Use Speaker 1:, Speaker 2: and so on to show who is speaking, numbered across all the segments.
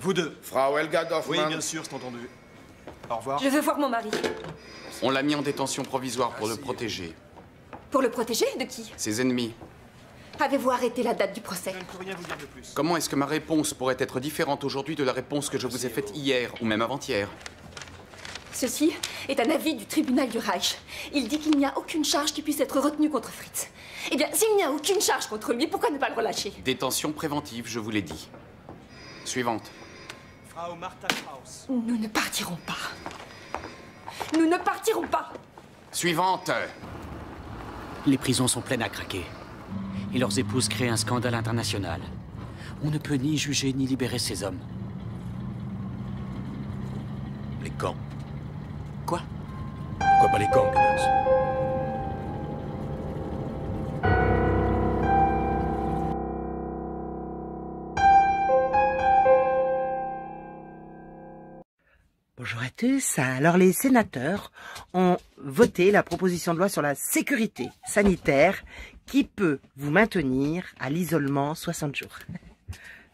Speaker 1: Vous deux.
Speaker 2: Frau Helga
Speaker 1: Oui,
Speaker 2: Dorfmann.
Speaker 1: bien sûr, c'est entendu. Au revoir.
Speaker 3: Je veux voir mon mari.
Speaker 4: On l'a mis en détention provisoire pour le protéger.
Speaker 3: Pour le protéger de qui?
Speaker 4: Ses ennemis.
Speaker 3: Avez-vous arrêté la date du procès?
Speaker 1: Je ne peux rien vous dire de plus.
Speaker 4: Comment est-ce que ma réponse pourrait être différente aujourd'hui de la réponse que je vous ai faite hier ou même avant-hier?
Speaker 3: Ceci est un avis du tribunal du Reich. Il dit qu'il n'y a aucune charge qui puisse être retenue contre Fritz. Eh bien, s'il n'y a aucune charge contre lui, pourquoi ne pas le relâcher?
Speaker 4: Détention préventive, je vous l'ai dit. Suivante.
Speaker 1: Frau Martha Kraus.
Speaker 3: Nous ne partirons pas. Nous ne partirons pas.
Speaker 4: Suivante.
Speaker 5: Les prisons sont pleines à craquer. Et leurs épouses créent un scandale international. On ne peut ni juger ni libérer ces hommes.
Speaker 6: Les camps.
Speaker 5: Quoi?
Speaker 6: Pourquoi pas les camps, Goebbels?
Speaker 7: Bonjour à tous. Alors les sénateurs ont voté la proposition de loi sur la sécurité sanitaire qui peut vous maintenir à l'isolement 60 jours.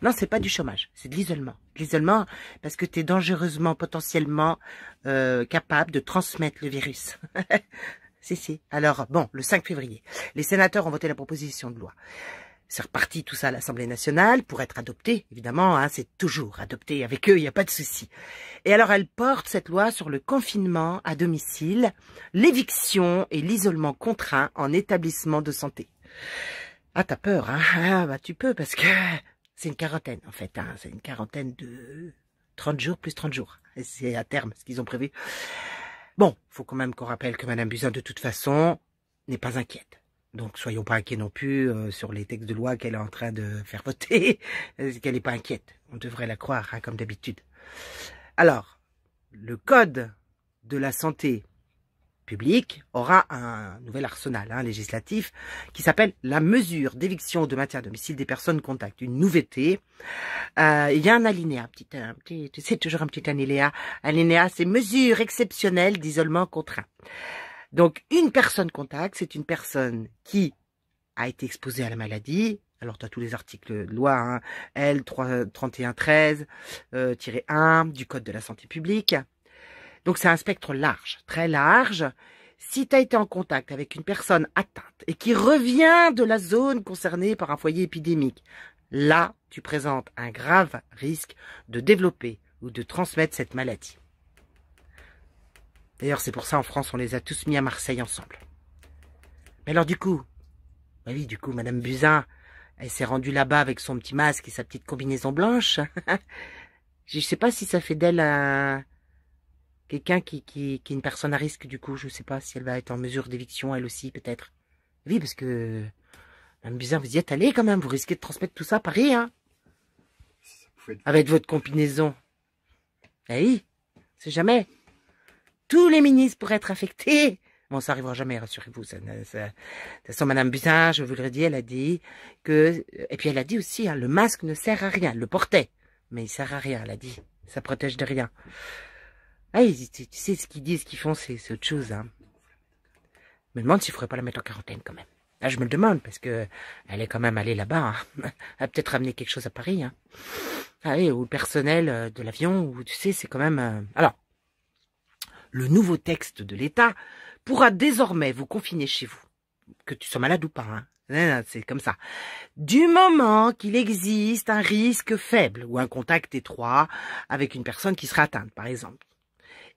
Speaker 7: Non, c'est pas du chômage, c'est de l'isolement. L'isolement parce que tu es dangereusement, potentiellement capable de transmettre le virus. Si. Alors, bon, le 5 février, les sénateurs ont voté la proposition de loi. C'est reparti tout ça à l'Assemblée nationale pour être adopté, évidemment, hein, c'est toujours adopté avec eux, il n'y a pas de souci. Et alors elle porte cette loi sur le confinement à domicile, l'éviction et l'isolement contraint en établissement de santé. Ah, t'as peur, hein? Ah, bah tu peux parce que c'est une quarantaine en fait, hein, c'est une quarantaine de 30 jours plus 30 jours. Et c'est à terme ce qu'ils ont prévu. Bon, faut quand même qu'on rappelle que Madame Buzyn de toute façon n'est pas inquiète. Donc, soyons pas inquiets non plus sur les textes de loi qu'elle est en train de faire voter, qu'elle n'est pas inquiète. On devrait la croire, hein, comme d'habitude. Alors, le Code de la santé publique aura un nouvel arsenal législatif qui s'appelle la mesure d'éviction ou de maintien à domicile des personnes contacts. Une nouveauté. Il y a un alinéa, tu sais, toujours un petit alinéa. Alinéa, c'est mesure exceptionnelle d'isolement contraint. Donc, une personne contact, c'est une personne qui a été exposée à la maladie. Alors, tu as tous les articles de loi, hein, L3113-1 du Code de la santé publique. Donc, c'est un spectre large, très large. Si tu as été en contact avec une personne atteinte et qui revient de la zone concernée par un foyer épidémique, là, tu présentes un grave risque de développer ou de transmettre cette maladie. D'ailleurs, c'est pour ça, en France, on les a tous mis à Marseille ensemble. Mais alors, du coup, bah oui, Madame Buzyn, elle s'est rendue là-bas avec son petit masque et sa petite combinaison blanche. Je sais pas si ça fait d'elle quelqu'un qui est une personne à risque, du coup. Je sais pas si elle va être en mesure d'éviction, elle aussi, peut-être. Oui, parce que, Madame Buzyn, vous y êtes allée quand même. Vous risquez de transmettre tout ça à Paris, hein. Avec votre combinaison. Eh oui, c'est jamais. Tous les ministres pourraient être affectés. Bon, ça arrivera jamais, rassurez-vous. De toute façon, Madame Buzyn, je vous le redis, elle a dit que... Et puis elle a dit aussi, hein, le masque ne sert à rien. Elle le portait, mais il sert à rien, elle a dit. Ça protège de rien. Ah, tu sais, ce qu'ils disent, ce qu'ils font, c'est autre chose. Hein. Je me demande s'il ne faudrait pas la mettre en quarantaine, quand même. Là, je me le demande, parce que elle est quand même allée là-bas. Hein. Elle a peut-être ramené quelque chose à Paris. Hein. Ah oui, ou le personnel de l'avion, ou tu sais, c'est quand même... Alors, le nouveau texte de l'État pourra désormais vous confiner chez vous, que tu sois malade ou pas, hein. C'est comme ça. Du moment qu'il existe un risque faible ou un contact étroit avec une personne qui sera atteinte, par exemple,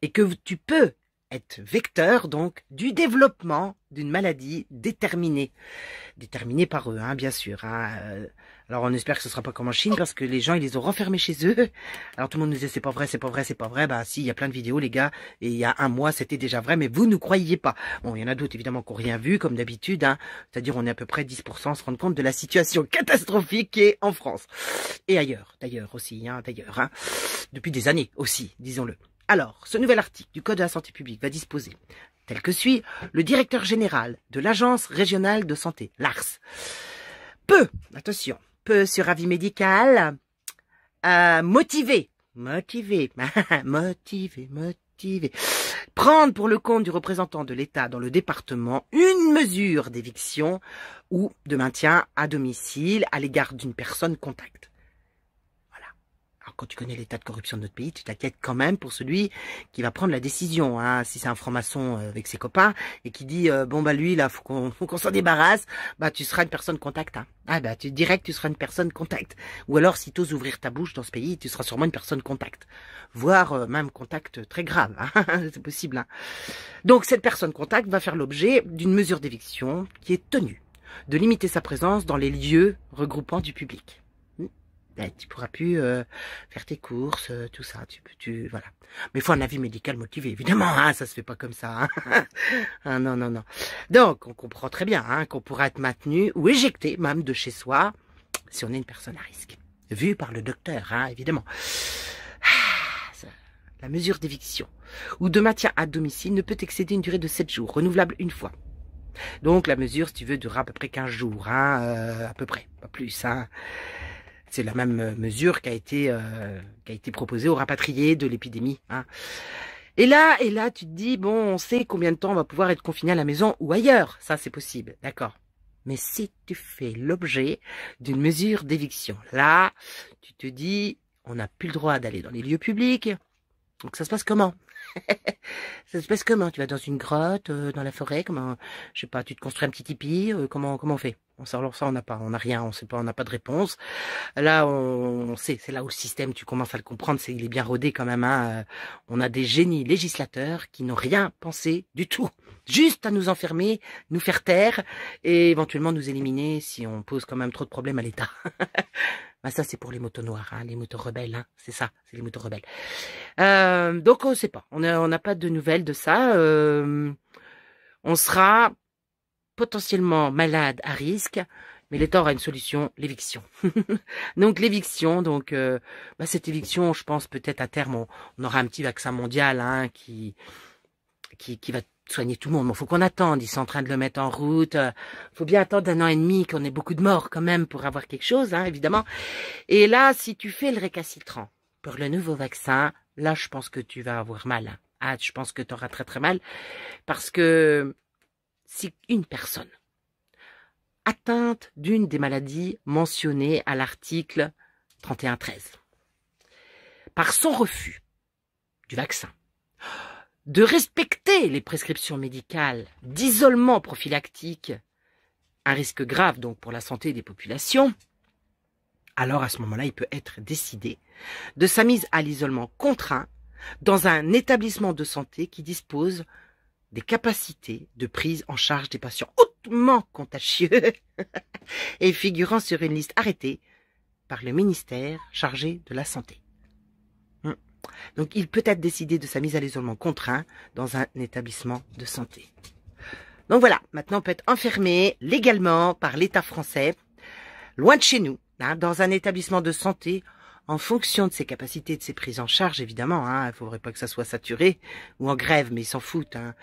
Speaker 7: et que tu peux être vecteur, donc, du développement d'une maladie déterminée par eux, hein, bien sûr. Hein. Alors, on espère que ce sera pas comme en Chine, parce que les gens, ils les ont renfermés chez eux. Alors, tout le monde nous disait, c'est pas vrai, c'est pas vrai, c'est pas vrai. Bah, si, il y a plein de vidéos, les gars, et il y a un mois, c'était déjà vrai, mais vous ne croyez pas. Bon, il y en a d'autres, évidemment, qui n'ont rien vu, comme d'habitude, hein. C'est-à-dire, on est à peu près 10% à se rendre compte de la situation catastrophique qui est en France. Et ailleurs, d'ailleurs aussi, hein, depuis des années aussi, disons-le. Alors, ce nouvel article du Code de la santé publique va disposer, tel que suit, le directeur général de l'Agence régionale de santé, l'ARS, peut, sur avis médical, motiver, prendre pour le compte du représentant de l'État dans le département une mesure d'éviction ou de maintien à domicile à l'égard d'une personne contact. Voilà. Alors, quand tu connais l'état de corruption de notre pays, tu t'inquiètes quand même pour celui qui va prendre la décision. Hein. Si c'est un franc-maçon avec ses copains et qui dit bon bah lui là faut qu'on s'en débarrasse, bah tu seras une personne contact. Hein. Ah bah tu direct tu seras une personne contact. Ou alors si t'oses ouvrir ta bouche dans ce pays, tu seras sûrement une personne contact, voire même contact très grave. Hein. C'est possible. Hein. Donc cette personne contact va faire l'objet d'une mesure d'éviction qui est tenue de limiter sa présence dans les lieux regroupant du public. Ben, tu pourras plus faire tes courses, tout ça, voilà. Mais il faut un avis médical motivé, évidemment, hein, ça se fait pas comme ça. Hein. Ah, non, non, non. Donc, on comprend très bien hein, qu'on pourra être maintenu ou éjecté même de chez soi si on est une personne à risque. Vu par le docteur, hein, évidemment. La mesure d'éviction ou de maintien à domicile ne peut excéder une durée de 7 jours, renouvelable une fois. Donc, la mesure, si tu veux, durera à peu près 15 jours, hein, à peu près, pas plus, hein. C'est la même mesure qui a été proposée aux rapatriés de l'épidémie. Hein. Et là, tu te dis, bon, on sait combien de temps on va pouvoir être confiné à la maison ou ailleurs. Ça, c'est possible, d'accord. Mais si tu fais l'objet d'une mesure d'éviction, là, tu te dis, on n'a plus le droit d'aller dans les lieux publics. Donc, ça se passe comment? Ça se passe comment? Tu vas dans une grotte, dans la forêt, comment, je sais pas, tu te construis un petit tipi, comment on fait? Alors ça, on n'a rien, on sait pas, on n'a pas de réponse. Là, on sait, c'est là où le système, tu commences à le comprendre, il est bien rodé quand même, hein. On a des génies législateurs qui n'ont rien pensé du tout. Juste à nous enfermer, nous faire taire, et éventuellement nous éliminer si on pose quand même trop de problèmes à l'État. Ben ça, c'est pour les motos noires, hein, les motos rebelles, hein, c'est ça, c'est les motos rebelles. Donc, on sait pas, on n'a pas de nouvelles de ça. On sera potentiellement malade à risque, mais l'État aura une solution, l'éviction. Donc, l'éviction, cette éviction, je pense peut-être à terme, on aura un petit vaccin mondial hein, qui va soigner tout le monde. Bon, faut qu'on attende, ils sont en train de le mettre en route. Faut bien attendre 1 an et demi, qu'on ait beaucoup de morts quand même pour avoir quelque chose, hein, évidemment. Et là, si tu fais le récalcitrant pour le nouveau vaccin, là, je pense que tu vas avoir mal. Hein. Ah, je pense que tu auras très très mal. Parce que si une personne atteinte d'une des maladies mentionnées à l'article 31.13, par son refus du vaccin, de respecter les prescriptions médicales d'isolement prophylactique, un risque grave donc pour la santé des populations, alors à ce moment-là, il peut être décidé de sa mise à l'isolement contraint dans un établissement de santé qui dispose des capacités de prise en charge des patients hautement contagieux et figurant sur une liste arrêtée par le ministère chargé de la Santé. Donc, il peut être décidé de sa mise à l'isolement contraint dans un établissement de santé. Donc voilà, maintenant on peut être enfermé légalement par l'État français, loin de chez nous, hein, dans un établissement de santé, en fonction de ses capacités, de ses prises en charge, évidemment. Hein, il ne faudrait pas que ça soit saturé ou en grève, mais ils s'en foutent. Hein.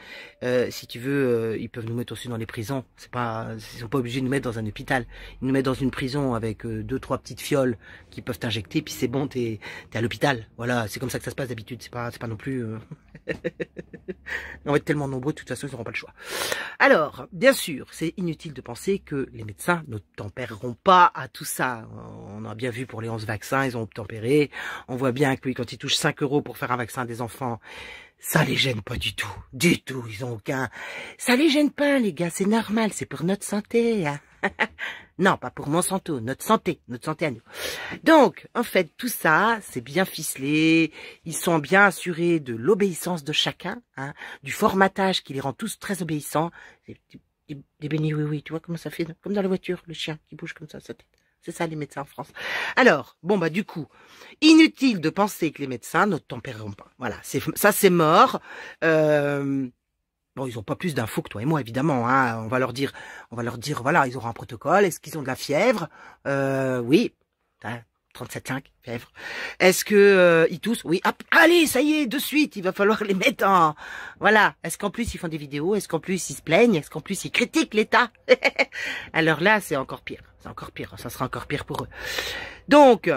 Speaker 7: Si tu veux, ils peuvent nous mettre aussi dans les prisons. Ils sont pas obligés de nous mettre dans un hôpital. Ils nous mettent dans une prison avec 2-3 petites fioles qui peuvent t'injecter, puis c'est bon, t'es à l'hôpital. Voilà, c'est comme ça que ça se passe d'habitude. C'est pas non plus. On va être tellement nombreux, de toute façon, ils n'auront pas le choix. Alors, bien sûr, c'est inutile de penser que les médecins ne tempéreront pas à tout ça. On a bien vu pour les 11 vaccins, ils ont tempéré. On voit bien que oui, quand ils touchent 5 € pour faire un vaccin des enfants, ça les gêne pas du tout. Du tout, ils ont aucun... Ça les gêne pas, les gars, c'est normal, c'est pour notre santé. Hein. Non, pas pour Monsanto, notre santé à nous. Donc, en fait, tout ça, c'est bien ficelé. Ils sont bien assurés de l'obéissance de chacun, hein, du formatage qui les rend tous très obéissants. Des bénis, oui, tu vois comment ça fait, comme dans la voiture, le chien qui bouge comme ça, sa tête. C'est ça, les médecins en France. Alors, bon, bah, du coup, inutile de penser que les médecins ne tempéreront pas. Voilà, ça, c'est mort. Bon, ils ont pas plus d'infos que toi et moi, évidemment, hein. On va leur dire, voilà, ils auront un protocole. Est-ce qu'ils ont de la fièvre? Oui. 37,5, fièvre. Est-ce que ils toussent? Oui. Hop, allez, ça y est, de suite, il va falloir les mettre en... Voilà. Est-ce qu'en plus, ils font des vidéos? Est-ce qu'en plus, ils se plaignent? Est-ce qu'en plus, ils critiquent l'État? Alors là, c'est encore pire. C'est encore pire. Ça sera encore pire pour eux. Donc,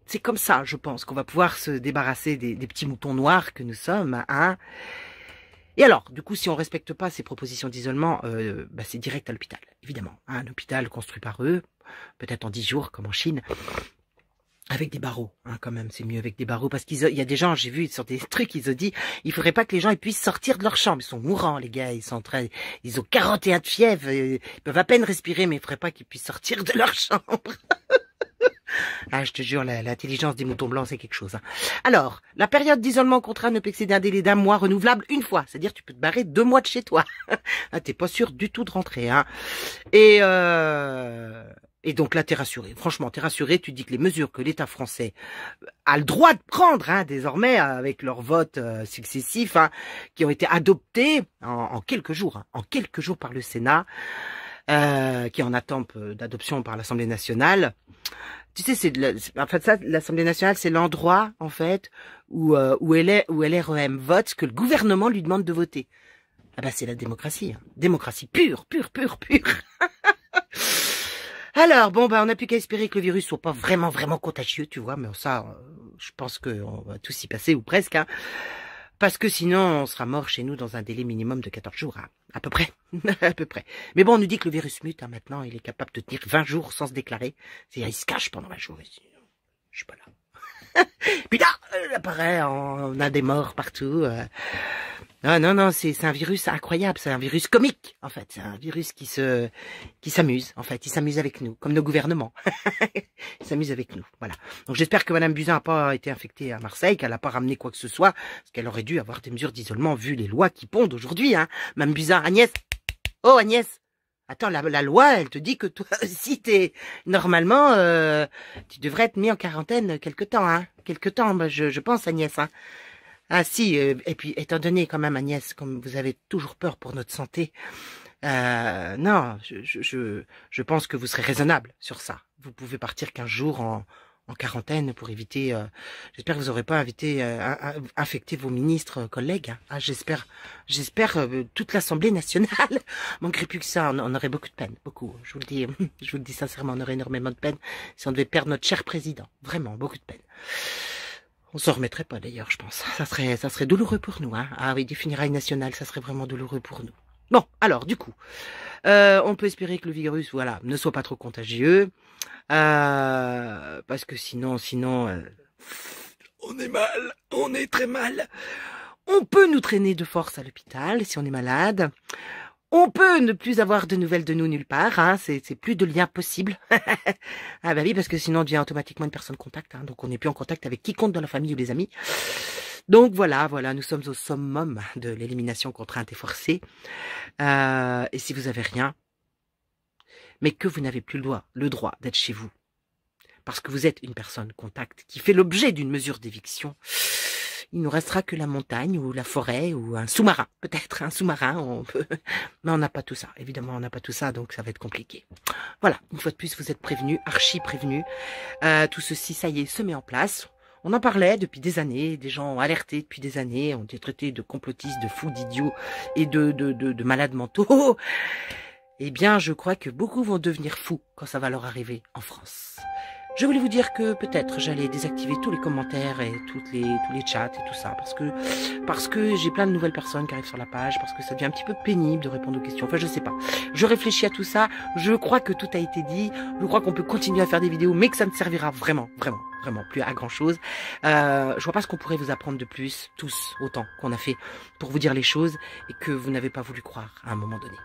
Speaker 7: c'est comme ça, je pense, qu'on va pouvoir se débarrasser des petits moutons noirs que nous sommes, hein. Et alors, du coup, si on respecte pas ces propositions d'isolement, c'est direct à l'hôpital, évidemment. Hein, un hôpital construit par eux, peut-être en 10 jours, comme en Chine. Avec des barreaux, hein, quand même, c'est mieux avec des barreaux, parce qu'il y a des gens, j'ai vu sur des trucs, ils ont dit, il faudrait pas que les gens ils puissent sortir de leur chambre, ils sont mourants, les gars, ils ont 41 de fièvre, ils peuvent à peine respirer, mais il faudrait pas qu'ils puissent sortir de leur chambre. Ah, je te jure, l'intelligence des moutons blancs, c'est quelque chose. Hein. Alors, la période d'isolement contraint ne peut excéder un délai d'1 mois renouvelable une fois, c'est-à-dire tu peux te barrer 2 mois de chez toi. Ah, t'es pas sûr du tout de rentrer, hein. Et donc là, t'es rassuré. Franchement, t'es rassuré. Tu dis que les mesures que l'État français a le droit de prendre, hein, désormais, avec leurs votes successifs, hein, qui ont été adoptés en quelques jours, hein, en quelques jours par le Sénat, qui est en attente d'adoption par l'Assemblée nationale. Tu sais, en fait, ça, l'Assemblée nationale, c'est l'endroit, en fait, où LREM vote ce que le gouvernement lui demande de voter. Ah bah, c'est la démocratie, hein. Démocratie pure, pure, pure, pure. Alors, bon, bah, on n'a plus qu'à espérer que le virus soit pas vraiment, vraiment contagieux, tu vois, mais ça, je pense qu'on va tous y passer, ou presque, hein, parce que sinon, on sera mort chez nous dans un délai minimum de 14 jours, hein, à peu près, à peu près. Mais bon, on nous dit que le virus mute, hein, maintenant, il est capable de tenir 20 jours sans se déclarer, c'est-à-dire, il se cache pendant 20 jours, je suis pas là. Puis là, pareil, on a des morts partout, non, c'est un virus incroyable, c'est un virus comique, en fait. C'est un virus qui s'amuse, en fait. Il s'amuse avec nous, comme nos gouvernements. Il s'amuse avec nous, voilà. Donc j'espère que Madame Buzyn n'a pas été infectée à Marseille, qu'elle n'a pas ramené quoi que ce soit, parce qu'elle aurait dû avoir des mesures d'isolement vu les lois qui pondent aujourd'hui, hein. Madame Buzyn, Agnès. Oh, Agnès. Attends, la loi, elle te dit que toi aussi, normalement, tu devrais être mis en quarantaine quelque temps, hein. Quelque temps, bah, je pense, Agnès, hein. Ah si, et puis étant donné quand même Agnès, comme vous avez toujours peur pour notre santé, non, je pense que vous serez raisonnable sur ça. Vous pouvez partir 15 jours en quarantaine pour éviter, j'espère que vous n'aurez pas infecté vos ministres collègues. Hein. Ah, j'espère toute l'Assemblée nationale. Manquerait plus que ça, on aurait beaucoup de peine, beaucoup. Je vous le dis sincèrement, on aurait énormément de peine si on devait perdre notre cher président. Vraiment, beaucoup de peine. On s'en remettrait pas d'ailleurs, je pense. Ça serait douloureux pour nous, hein. Ah oui, des funérailles nationales, ça serait vraiment douloureux pour nous. Bon, alors, du coup, on peut espérer que le virus, voilà, ne soit pas trop contagieux, parce que sinon, on est mal, on est très mal. On peut nous traîner de force à l'hôpital si on est malade. On peut ne plus avoir de nouvelles de nous nulle part, hein, c'est plus de lien possible. Ah bah oui, parce que sinon on devient automatiquement une personne contact, hein, donc on n'est plus en contact avec quiconque dans la famille ou les amis. Donc voilà, nous sommes au summum de l'élimination contrainte et forcée. Et si vous avez rien, mais que vous n'avez plus le droit d'être chez vous, parce que vous êtes une personne contact qui fait l'objet d'une mesure d'éviction, il ne nous restera que la montagne ou la forêt ou un sous-marin. Peut-être un sous-marin, on peut... Mais on n'a pas tout ça. Évidemment, on n'a pas tout ça, donc ça va être compliqué. Voilà, une fois de plus, vous êtes prévenus, archi prévenus. Tout ceci, ça y est, se met en place. On en parlait depuis des années, des gens ont alerté depuis des années, ont été traités de complotistes, de fous, d'idiots et de malades mentaux. Eh bien, je crois que beaucoup vont devenir fous quand ça va leur arriver en France. Je voulais vous dire que peut-être j'allais désactiver tous les commentaires et tous les chats et tout ça parce que j'ai plein de nouvelles personnes qui arrivent sur la page, parce que ça devient un petit peu pénible de répondre aux questions. Enfin, je sais pas. Je réfléchis à tout ça. Je crois que tout a été dit. Je crois qu'on peut continuer à faire des vidéos, mais que ça ne servira vraiment plus à grand chose. Je vois pas ce qu'on pourrait vous apprendre de plus, tous, autant qu'on a fait pour vous dire les choses et que vous n'avez pas voulu croire à un moment donné.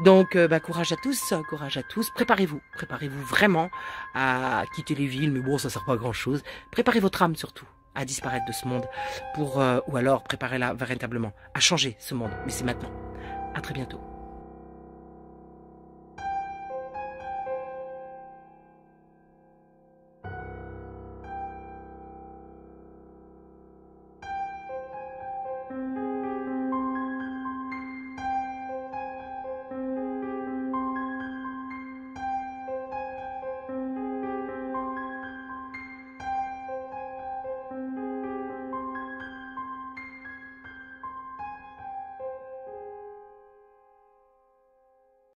Speaker 7: Donc, courage à tous, préparez-vous vraiment à quitter les villes, mais bon, ça sert pas à grand chose. Préparez votre âme surtout à disparaître de ce monde ou alors préparez-la véritablement à changer ce monde, mais c'est maintenant. À très bientôt.